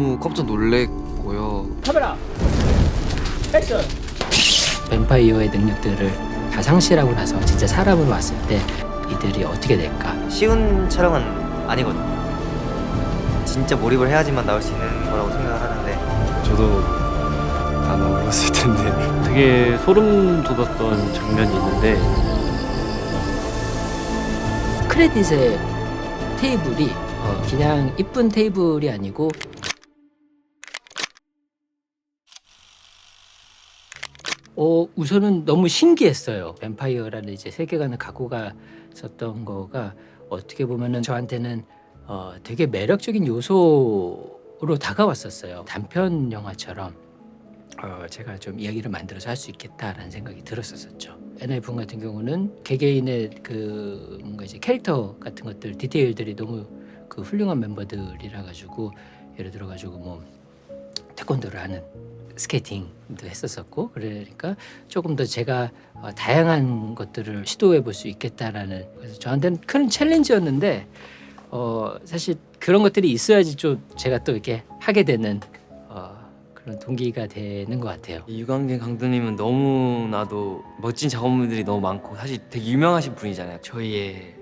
너무 깜짝 놀랬고요. 카메라 액션. 뱀파이어의 능력들을 다 상실하고 나서 진짜 사람으로 왔을 때 이들이 어떻게 될까? 쉬운 촬영은 아니거든요. 진짜 몰입을 해야지만 나올 수 있는 거라고 생각을 하는데 저도 아마 울었을 텐데 되게 소름 돋았던 장면이 있는데 크레딧의 테이블이 그냥 이쁜 테이블이 아니고 우선은 너무 신기했어요. 뱀파이어라는 이제 세계관을 갖고 갔었던 거가 어떻게 보면은 저한테는 되게 매력적인 요소로 다가왔었어요. 단편 영화처럼 제가 좀 이야기를 만들어서 할 수 있겠다라는 생각이 들었었죠. 엔하이픈 같은 경우는 개개인의 그 뭔가 이제 캐릭터 같은 것들 디테일들이 너무 그 훌륭한 멤버들이라 가지고 예를 들어 가지고 뭐 태권도를 하는 스케이팅도 했었었고 그러니까 조금 더 제가 다양한 것들을 시도해 볼 수 있겠다라는 그래서 저한테는 큰 챌린지였는데 사실 그런 것들이 있어야지 좀 제가 또 이렇게 하게 되는 그런 동기가 되는 것 같아요. 유광진 감독님은 너무나도 멋진 작업물들이 너무 많고 사실 되게 유명하신 분이잖아요. 저희의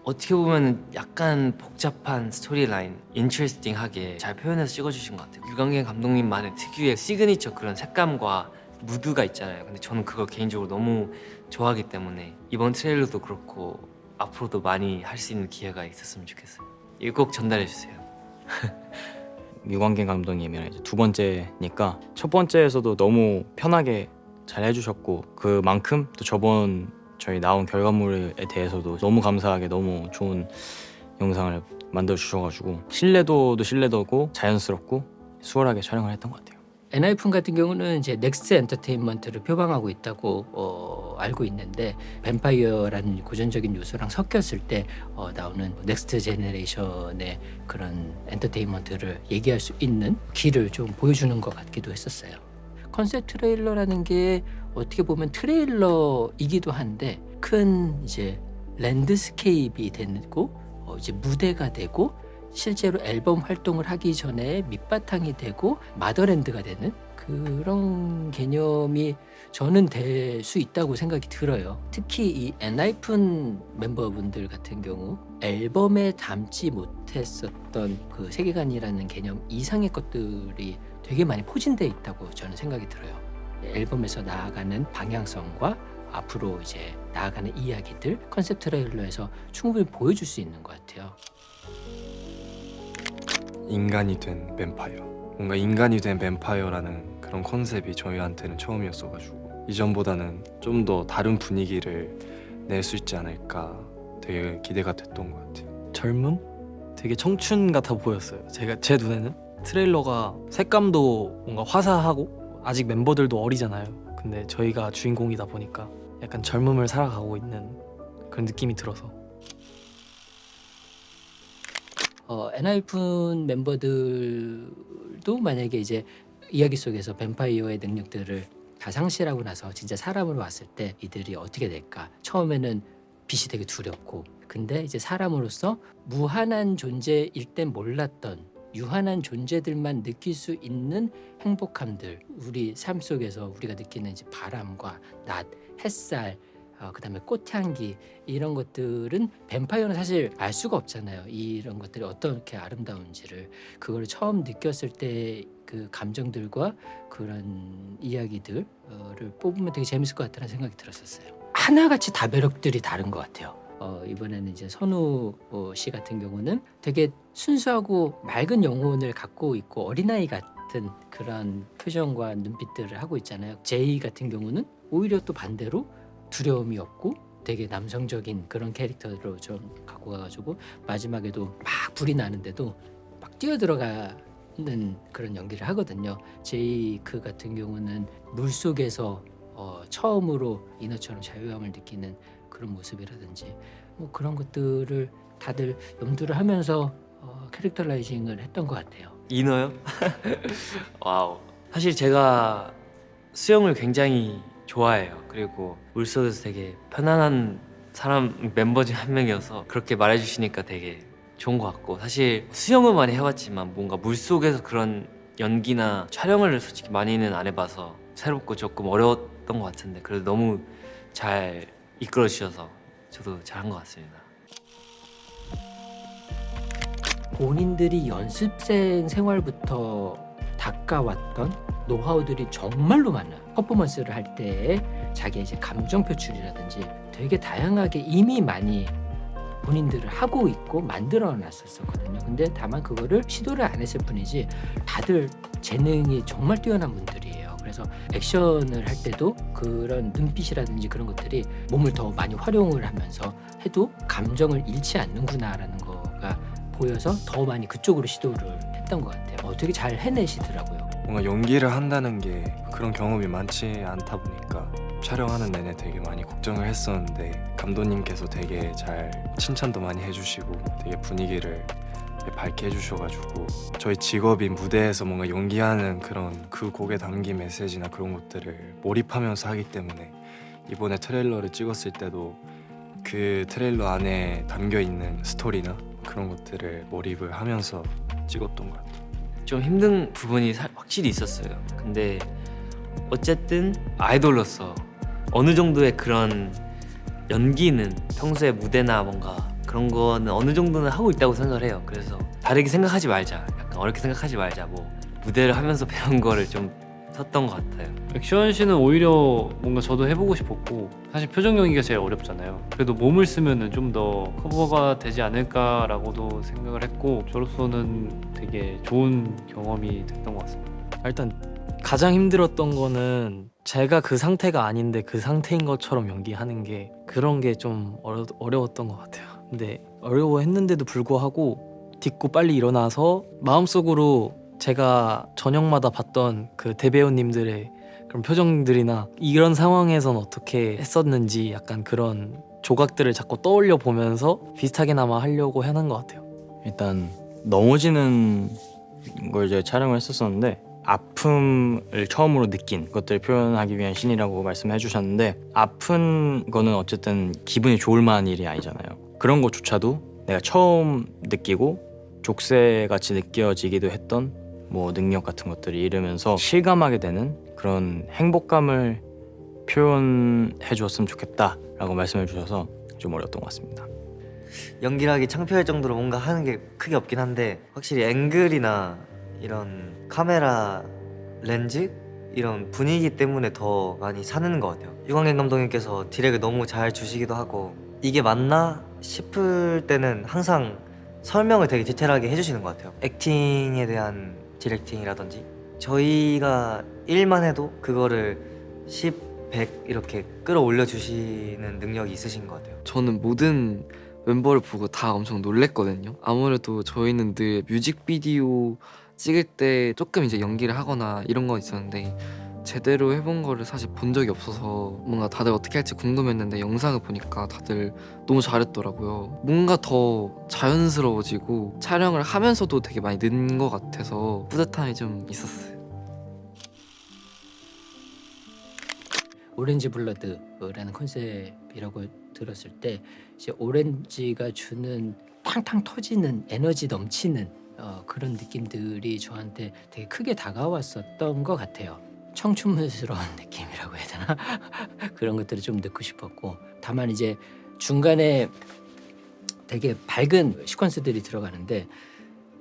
어떻게 보면 약간 복잡한 스토리라인 인트레스팅하게 잘 표현해서 찍어주신 것 같아요. 유광진 감독님만의 특유의 시그니처 그런 색감과 무드가 있잖아요. 근데 저는 그걸 개인적으로 너무 좋아하기 때문에 이번 트레일러도 그렇고 앞으로도 많이 할 수 있는 기회가 있었으면 좋겠어요. 이거 꼭 전달해 주세요. 유광긴 감독님이랑 이제 두 번째니까 첫 번째에서도 너무 편하게 잘 해주셨고 그만큼 또 저번 저희 나온 결과물에 대해서도 너무 감사하게 너무 좋은 영상을 만들어 주셔가지고 신뢰도도 신뢰도고 자연스럽고 수월하게 촬영을 했던 것 같아요. 엔하이픈 같은 경우는 이제 넥스트 엔터테인먼트를 표방하고 있다고 알고 있는데 뱀파이어라는 고전적인 요소랑 섞였을 때 나오는 넥스트 제너레이션의 그런 엔터테인먼트를 얘기할 수 있는 길을 좀 보여주는 것 같기도 했었어요. 컨셉 트레일러라는 게 어떻게 보면 트레일러이기도 한데 큰 이제 랜드스케이프이 되고 이제 무대가 되고 실제로 앨범 활동을 하기 전에 밑바탕이 되고 마더랜드가 되는 그런 개념이 저는 될 수 있다고 생각이 들어요. 특히 이 엔하이픈 멤버분들 같은 경우 앨범에 담지 못했었던 그 세계관이라는 개념 이상의 것들이 되게 많이 포진되어 있다고 저는 생각이 들어요. 앨범에서 나아가는 방향성과 앞으로 이제 나아가는 이야기들 컨셉 트레일러에서 충분히 보여줄 수 있는 것 같아요. 인간이 된 뱀파이어 뭔가 인간이 된 뱀파이어라는 그런 컨셉이 저희한테는 처음이었어가지고 이전보다는 좀 더 다른 분위기를 낼 수 있지 않을까 되게 기대가 됐던 것 같아요. 젊음? 되게 청춘 같아 보였어요. 제 눈에는 트레일러가 색감도 뭔가 화사하고 아직 멤버들도 어리잖아요. 근데 저희가 주인공이다 보니까 약간 젊음을 살아가고 있는 그런 느낌이 들어서 엔하이픈 멤버들도 만약에 이제 이야기 속에서 뱀파이어의 능력들을 다 상실하고 나서 진짜 사람으로 왔을 때 이들이 어떻게 될까? 처음에는 빛이 되게 두렵고 근데 이제 사람으로서 무한한 존재일 땐 몰랐던 유한한 존재들만 느낄 수 있는 행복함들 우리 삶 속에서 우리가 느끼는 이제 바람과 낮, 햇살 그다음에 꽃향기 이런 것들은 뱀파이어는 사실 알 수가 없잖아요. 이런 것들이 어떻게 아름다운지를 그걸 처음 느꼈을 때 그 감정들과 그런 이야기들을 뽑으면 되게 재밌을 것 같다는 생각이 들었었어요. 하나같이 다 매력들이 다른 것 같아요. 이번에는 이제 선우 씨 같은 경우는 되게 순수하고 맑은 영혼을 갖고 있고 어린아이 같은 그런 표정과 눈빛들을 하고 있잖아요. 제이 같은 경우는 오히려 또 반대로 두려움이 없고 되게 남성적인 그런 캐릭터로 좀 갖고 가가지고 마지막에도 막 불이 나는데도 막 뛰어들어가는 그런 연기를 하거든요. 제이크 같은 경우는 물속에서 처음으로 인어처럼 자유함을 느끼는 그런 모습이라든지 뭐 그런 것들을 다들 염두를 하면서 캐릭터라이징을 했던 것 같아요. 인어요? 와우. 사실 제가 수영을 굉장히 좋아해요. 그리고 물속에서 되게 편안한 사람 멤버 중 한 명이어서 그렇게 말해주시니까 되게 좋은 것 같고 사실 수영은 많이 해봤지만 뭔가 물속에서 그런 연기나 촬영을 솔직히 많이는 안 해봐서 새롭고 조금 어려웠던 것 같은데 그래도 너무 잘 이끌어 주셔서 저도 잘한 것 같습니다. 본인들이 연습생 생활부터 닦아왔던 노하우들이 정말로 많아. 퍼포먼스를 할 때 자기의 이제 감정 표출이라든지 되게 다양하게 이미 많이 본인들을 하고 있고 만들어 놨었거든요. 근데 다만 그거를 시도를 안 했을 뿐이지 다들 재능이 정말 뛰어난 분들이에요. 그래서 액션을 할 때도 그런 눈빛이라든지 그런 것들이 몸을 더 많이 활용을 하면서 해도 감정을 잃지 않는구나라는 거가 보여서 더 많이 그쪽으로 시도를 했던 것 같아요. 되게 잘 해내시더라고요. 뭔가 연기를 한다는 게 그런 경험이 많지 않다 보니까 촬영하는 내내 되게 많이 걱정을 했었는데 감독님께서 되게 잘 칭찬도 많이 해주시고 되게 분위기를 되게 밝게 해주셔가지고 저희 직업인 무대에서 뭔가 연기하는 그런 그 곡에 담긴 메시지나 그런 것들을 몰입하면서 하기 때문에 이번에 트레일러를 찍었을 때도 그 트레일러 안에 담겨있는 스토리나 그런 것들을 몰입을 하면서 찍었던 것 같아요. 좀 힘든 부분이 확실히 있었어요. 근데 어쨌든 아이돌로서 어느 정도의 그런 연기는 평소에 무대나 뭔가 그런 거는 어느 정도는 하고 있다고 생각을 해요. 그래서 다르게 생각하지 말자, 약간 어렵게 생각하지 말자, 뭐 무대를 하면서 배운 거를 좀 섰던 것 같아요. 액션씬은 오히려 뭔가 저도 해보고 싶었고 사실 표정 연기가 제일 어렵잖아요. 그래도 몸을 쓰면은 좀 더 커버가 되지 않을까라고도 생각을 했고 저로서는 되게 좋은 경험이 됐던 것 같습니다. 일단 가장 힘들었던 거는 제가 그 상태가 아닌데 그 상태인 것처럼 연기하는 게 그런 게 좀 어려웠던 것 같아요. 근데 어려워했는데도 불구하고 딛고 빨리 일어나서 마음속으로 제가 저녁마다 봤던 그 대배우님들의 그런 표정들이나 이런 상황에선 어떻게 했었는지 약간 그런 조각들을 자꾸 떠올려 보면서 비슷하게나마 하려고 해낸 것 같아요. 일단 넘어지는 걸 이제 촬영을 했었었는데 아픔을 처음으로 느낀 것들을 표현하기 위한 씬이라고 말씀해 주셨는데 아픈 거는 어쨌든 기분이 좋을 만한 일이 아니잖아요. 그런 것조차도 내가 처음 느끼고 족쇄같이 느껴지기도 했던 뭐 능력 같은 것들을 잃으면서 실감하게 되는 그런 행복감을 표현해 주었으면 좋겠다라고 말씀해 주셔서 좀 어려웠던 것 같습니다. 연기를 하기 창피할 정도로 뭔가 하는 게 크게 없긴 한데 확실히 앵글이나 이런 카메라 렌즈 이런 분위기 때문에 더 많이 사는 것 같아요. 유광현 감독님께서 디렉을 너무 잘 주시기도 하고 이게 맞나 싶을 때는 항상 설명을 되게 디테일하게 해주시는 것 같아요. 액팅에 대한 디렉팅이라든지 저희가 일만 해도 그거를 10, 100 이렇게 끌어올려 주시는 능력이 있으신 것 같아요. 저는 모든 멤버를 보고 다 엄청 놀랬거든요. 아무래도 저희는 늘 뮤직비디오 찍을 때 조금 이제 연기를 하거나 이런 거 있었는데 제대로 해본 거를 사실 본 적이 없어서 뭔가 다들 어떻게 할지 궁금했는데 영상을 보니까 다들 너무 잘했더라고요. 뭔가 더 자연스러워지고 촬영을 하면서도 되게 많이 는 것 같아서 뿌듯함이 좀 있었어요. 오렌지 블러드라는 컨셉이라고 들었을 때 이제 오렌지가 주는 탕탕 터지는 에너지 넘치는 그런 느낌들이 저한테 되게 크게 다가왔었던 것 같아요. 청춘스러운 느낌이라고 해야 되나? 그런 것들을 좀 넣고 싶었고 다만 이제 중간에 되게 밝은 시퀀스들이 들어가는데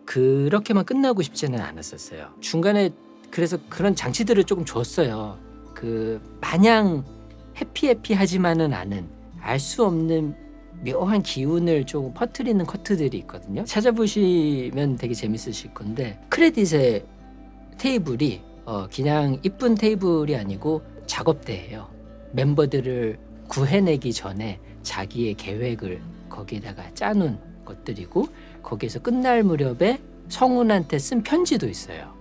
그렇게만 끝나고 싶지는 않았었어요. 중간에 그래서 그런 장치들을 조금 줬어요. 그 마냥 해피하지만은 않은 알 수 없는 묘한 기운을 좀 퍼뜨리는 커트들이 있거든요. 찾아보시면 되게 재밌으실 건데 크레딧의 테이블이 그냥 이쁜 테이블이 아니고 작업대예요. 멤버들을 구해내기 전에 자기의 계획을 거기에다가 짜놓은 것들이고 거기에서 끝날 무렵에 성훈한테 쓴 편지도 있어요.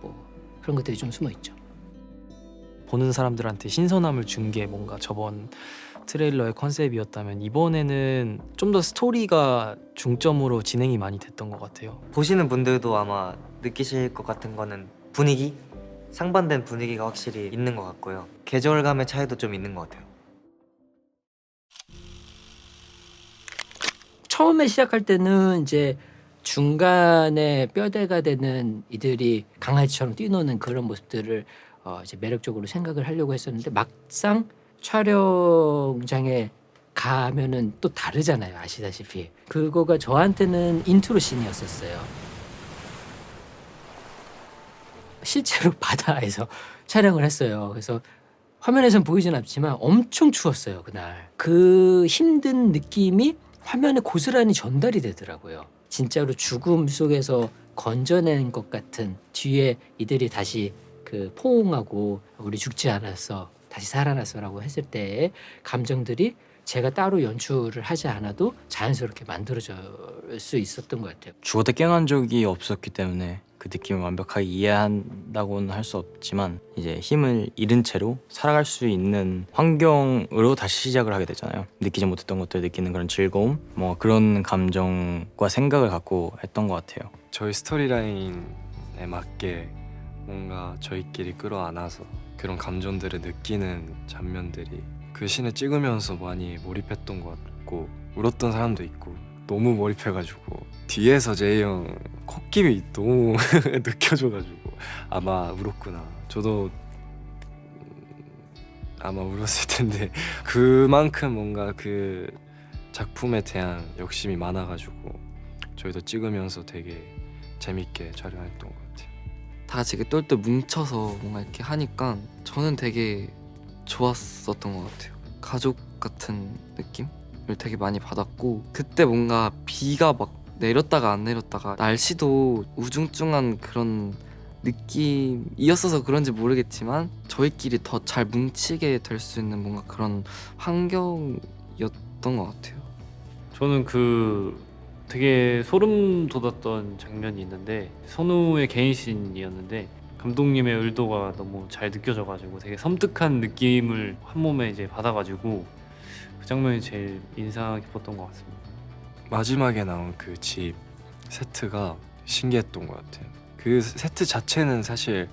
뭐 그런 것들이 좀 숨어있죠. 보는 사람들한테 신선함을 준 게 뭔가 저번 트레일러의 컨셉이었다면 이번에는 좀 더 스토리가 중점으로 진행이 많이 됐던 것 같아요. 보시는 분들도 아마 느끼실 것 같은 거는 분위기? 상반된 분위기가 확실히 있는 것 같고요. 계절감의 차이도 좀 있는 것 같아요. 처음에 시작할 때는 이제 중간에 뼈대가 되는 이들이 강아지처럼 뛰노는 그런 모습들을 이제 매력적으로 생각을 하려고 했었는데 막상 촬영장에 가면은 또 다르잖아요. 아시다시피 그거가 저한테는 인트로 씬이었었어요. 실제로 바다에서 촬영을 했어요. 그래서 화면에선 보이진 않지만 엄청 추웠어요 그날. 그 힘든 느낌이 화면에 고스란히 전달이 되더라고요. 진짜로 죽음 속에서 건져낸 것 같은, 뒤에 이들이 다시 그 포옹하고 우리 죽지 않았어, 다시 살아났어라고 했을 때의 감정들이 제가 따로 연출을 하지 않아도 자연스럽게 만들어질 수 있었던 것 같아요. 죽었다 깨어난 적이 없었기 때문에 그 느낌을 완벽하게 이해한다고는 할 수 없지만 이제 힘을 잃은 채로 살아갈 수 있는 환경으로 다시 시작을 하게 되잖아요. 느끼지 못했던 것들 느끼는 그런 즐거움, 뭐 그런 감정과 생각을 갖고 했던 것 같아요. 저희 스토리라인에 맞게 뭔가 저희끼리 끌어안아서 그런 감정들을 느끼는 장면들이 그 씬을 찍으면서 많이 몰입했던 것 같고, 울었던 사람도 있고, 너무 몰입해가지고 뒤에서 제이 형 콧김이 너무 느껴져가지고 아마 울었구나. 저도 아마 울었을 텐데 그만큼 뭔가 그 작품에 대한 욕심이 많아가지고 저희도 찍으면서 되게 재밌게 촬영했던 것 같아요. 다 같이 이렇게 똘똘 뭉쳐서 뭔가 이렇게 하니까 저는 되게 좋았었던 것 같아요. 가족 같은 느낌을 되게 많이 받았고, 그때 뭔가 비가 막 내렸다가 안 내렸다가 날씨도 우중충한 그런 느낌이었어서 그런지 모르겠지만 저희끼리 더 잘 뭉치게 될 수 있는 뭔가 그런 환경이었던 것 같아요. 저는 그 되게 소름 돋았던 장면이 있는데, 선우의 개인 씬이었는데 감독님의 의도가 너무 잘 느껴져가지고 되게 섬뜩한 느낌을 한 몸에 이제 받아가지고 그 장면이 제일 인상 깊었던 것 같습니다. 마지막에 나온 그 집 세트가 신기했던 것 같아요. 그 세트 자체는 사실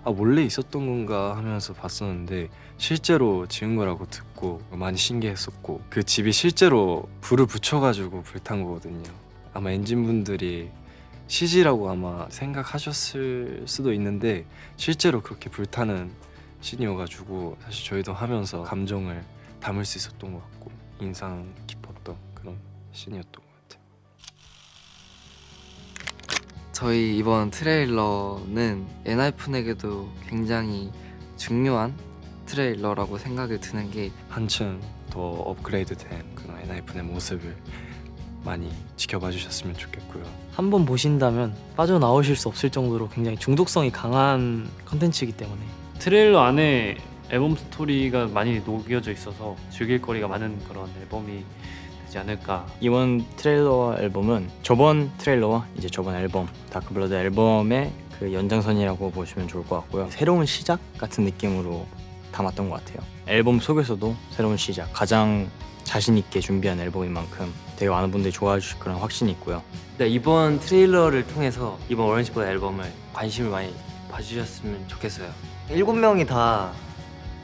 원래 있었던 건가 하면서 봤었는데 실제로 지은 거라고 듣고 많이 신기했었고, 그 집이 실제로 불을 붙여가지고 불탄 거거든요. 아마 엔진분들이 CG라고 아마 생각하셨을 수도 있는데 실제로 그렇게 불타는 씬이어가지고 사실 저희도 하면서 감정을 담을 수 있었던 것 같고 인상 깊었던 그런 씬이었던 것 같아요. 저희 이번 트레일러는 엔하이픈에게도 굉장히 중요한 트레일러라고 생각이 드는 게, 한층 더 업그레이드된 그런 엔하이픈의 모습을 많이 지켜봐 주셨으면 좋겠고요. 한번 보신다면 빠져나오실 수 없을 정도로 굉장히 중독성이 강한 컨텐츠이기 때문에 트레일러 안에 앨범 스토리가 많이 녹여져 있어서 즐길 거리가 많은 그런 앨범이 되지 않을까. 이번 트레일러와 앨범은 저번 트레일러와 이제 저번 앨범 다크블러드 앨범의 그 연장선이라고 보시면 좋을 것 같고요. 새로운 시작 같은 느낌으로 담았던 것 같아요. 앨범 속에서도 새로운 시작, 가장 자신 있게 준비한 앨범인 만큼 되게 많은 분들이 좋아해 주실 그런 확신이 있고요. 네, 이번 트레일러를 통해서 이번 오렌지보이 앨범을 관심을 많이 봐주셨으면 좋겠어요. 7명이 다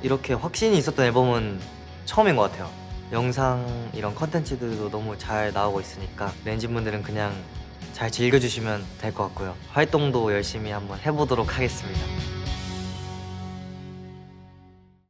이렇게 확신이 있었던 앨범은 처음인 것 같아요. 영상 이런 컨텐츠들도 너무 잘 나오고 있으니까 렌즈분들은 그냥 잘 즐겨주시면 될 것 같고요. 활동도 열심히 한번 해보도록 하겠습니다.